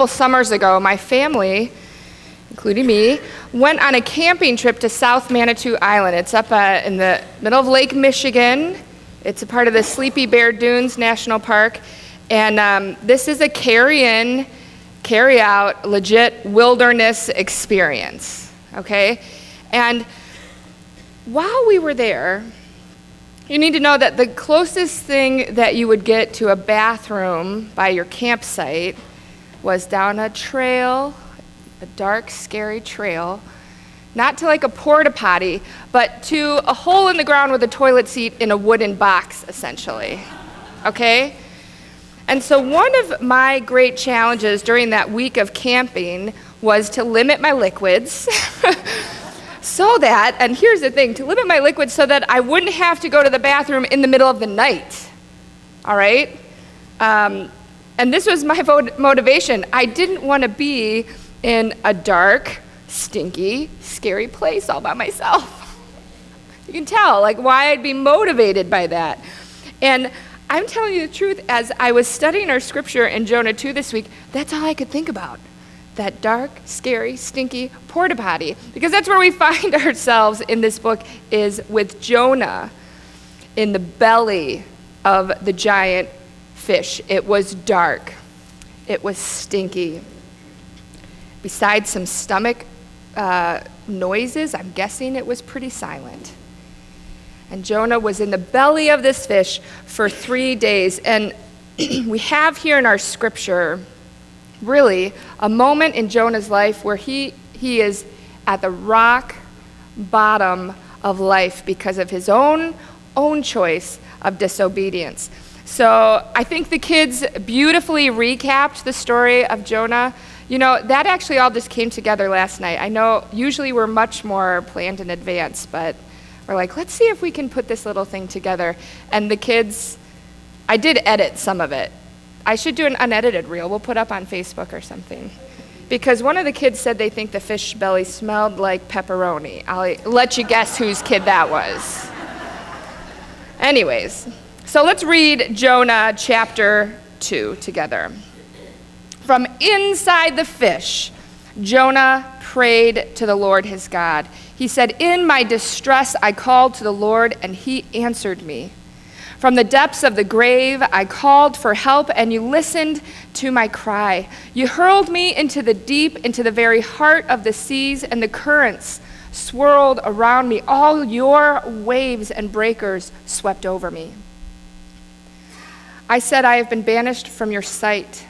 Summers ago, my family, including me, went on a camping trip to South Manitou Island. It's up in the middle of Lake Michigan. It's a part of the Sleepy Bear Dunes National Park. And this is a carry-in, carry-out, legit wilderness experience, okay? And while we were there, you need to know that the closest thing that you would get to a bathroom by your campsite was down a trail, a dark, scary trail, not to like a porta potty, but to a hole in the ground with a toilet seat in a wooden box, essentially, okay? And so one of my great challenges during that week of camping was to limit my liquids so that, and here's the thing, to limit my liquids so that I wouldn't have to go to the bathroom in the middle of the night, all right? And this was my motivation. I didn't want to be in a dark, stinky, scary place all by myself. You can tell, like, why I'd be motivated by that. And I'm telling you the truth, as I was studying our scripture in Jonah 2 this week, that's all I could think about. That dark, scary, stinky porta potty. Because that's where we find ourselves in this book, is with Jonah in the belly of the giant fish. It was dark. It was stinky. Besides some stomach noises, I'm guessing it was pretty silent. And Jonah was in the belly of this fish for 3 days. And we have here in our scripture, really, a moment in Jonah's life where he is at the rock bottom of life because of his own choice of disobedience. So I think the kids beautifully recapped the story of Jonah. You know, that actually all just came together last night. I know usually we're much more planned in advance, but we're like, let's see if we can put this little thing together. And the kids, I did edit some of it. I should do an unedited reel. We'll put up on Facebook or something. Because one of the kids said they think the fish belly smelled like pepperoni. I'll let you guess whose kid that was. Anyways, so let's read Jonah chapter 2 together. From inside the fish, Jonah prayed to the Lord his God. He said, "In my distress I called to the Lord, and he answered me. From the depths of the grave I called for help, and you listened to my cry. You hurled me into the deep, into the very heart of the seas, and the currents swirled around me. All your waves and breakers swept over me. I said, I have been banished from your sight.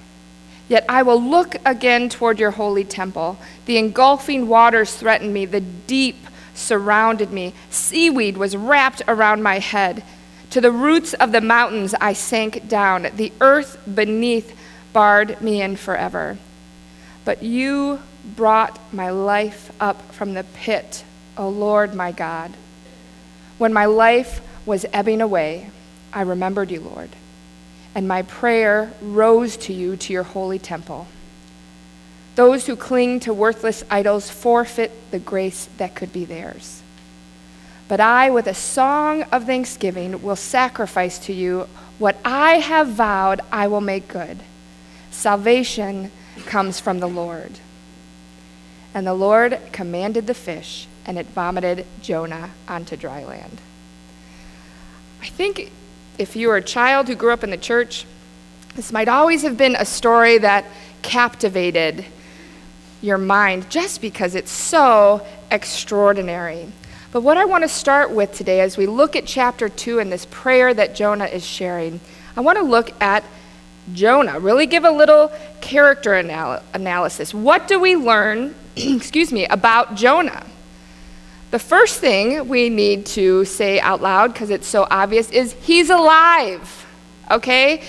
Yet I will look again toward your holy temple. The engulfing waters threatened me. The deep surrounded me. Seaweed was wrapped around my head. To the roots of the mountains I sank down. The earth beneath barred me in forever. But you brought my life up from the pit, O Lord my God. When my life was ebbing away, I remembered you, Lord, and my prayer rose to you, to your holy temple. Those who cling to worthless idols forfeit the grace that could be theirs. But I, with a song of thanksgiving, will sacrifice to you what I have vowed I will make good. Salvation comes from the Lord." And the Lord commanded the fish, and it vomited Jonah onto dry land. I think if you were a child who grew up in the church, this might always have been a story that captivated your mind just because it's so extraordinary. But what I want to start with today, as we look at chapter 2 and this prayer that Jonah is sharing, I want to look at Jonah, really give a little character analysis. What do we learn, about Jonah? The first thing we need to say out loud, because it's so obvious, is he's alive, okay?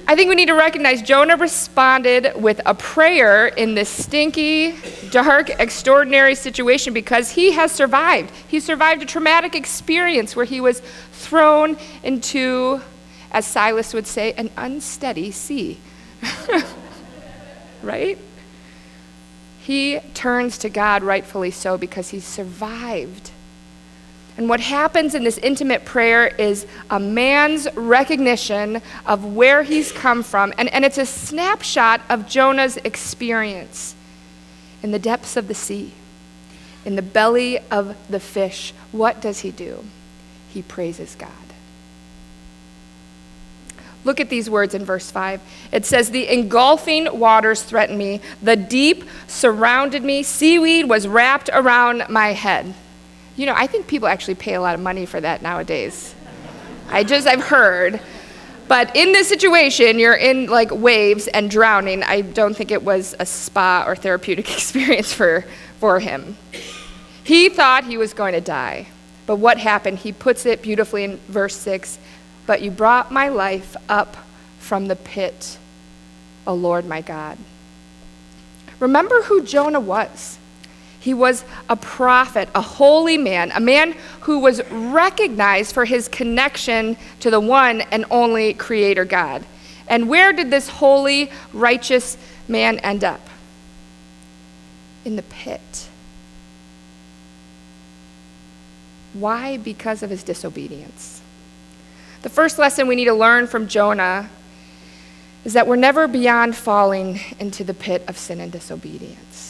I think we need to recognize Jonah responded with a prayer in this stinky, dark, extraordinary situation because he has survived. He survived a traumatic experience where he was thrown into, as Silas would say, an unsteady sea. Right? He turns to God, rightfully so, because he survived. And what happens in this intimate prayer is a man's recognition of where he's come from. And it's a snapshot of Jonah's experience in the depths of the sea, in the belly of the fish. What does he do? He praises God. Look at these words in verse 5. It says, "The engulfing waters threatened me. The deep surrounded me. Seaweed was wrapped around my head." You know, I think people actually pay a lot of money for that nowadays. I've heard. But in this situation, you're in like waves and drowning. I don't think it was a spa or therapeutic experience for him. He thought he was going to die. But what happened? He puts it beautifully in verse 6. "But you brought my life up from the pit, O Lord my God." Remember who Jonah was. He was a prophet, a holy man, a man who was recognized for his connection to the one and only Creator God. And where did this holy, righteous man end up? In the pit. Why? Because of his disobedience. The first lesson we need to learn from Jonah is that we're never beyond falling into the pit of sin and disobedience.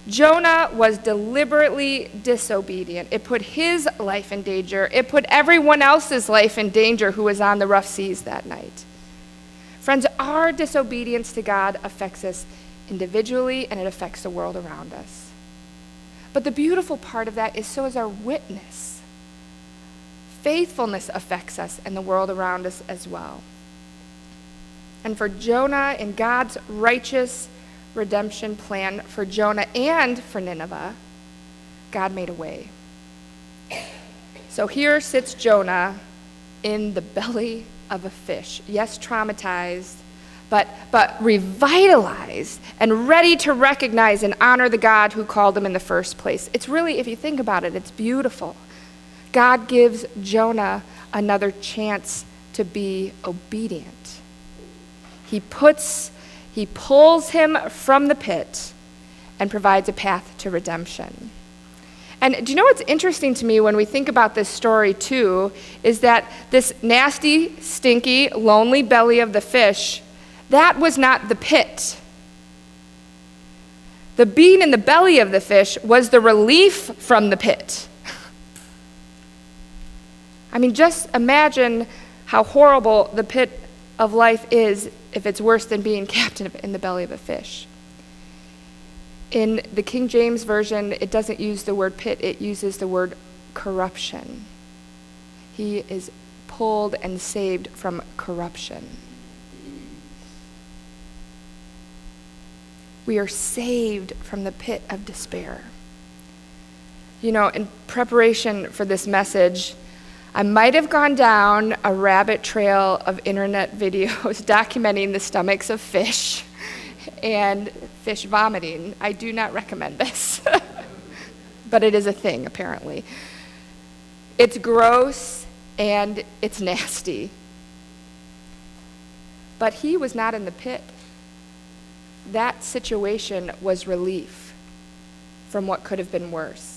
Jonah was deliberately disobedient. It put his life in danger. It put everyone else's life in danger who was on the rough seas that night. Friends, our disobedience to God affects us individually, and it affects the world around us. But the beautiful part of that is so is our witness. Faithfulness affects us and the world around us as well. And for Jonah, in God's righteous redemption plan for Jonah and for Nineveh, God made a way. So here sits Jonah in the belly of a fish. Yes, traumatized, but revitalized and ready to recognize and honor the God who called him in the first place. It's really, if you think about it, it's beautiful. God gives Jonah another chance to be obedient. He pulls him from the pit and provides a path to redemption. And do you know what's interesting to me when we think about this story too, is that this nasty, stinky, lonely belly of the fish, that was not the pit. The being in the belly of the fish was the relief from the pit. I mean, just imagine how horrible the pit of life is if it's worse than being captive in the belly of a fish. In the King James Version, it doesn't use the word pit, it uses the word corruption. He is pulled and saved from corruption. We are saved from the pit of despair. You know, in preparation for this message, I might have gone down a rabbit trail of internet videos documenting the stomachs of fish and fish vomiting. I do not recommend this, but it is a thing, apparently. It's gross and it's nasty. But he was not in the pit. That situation was relief from what could have been worse.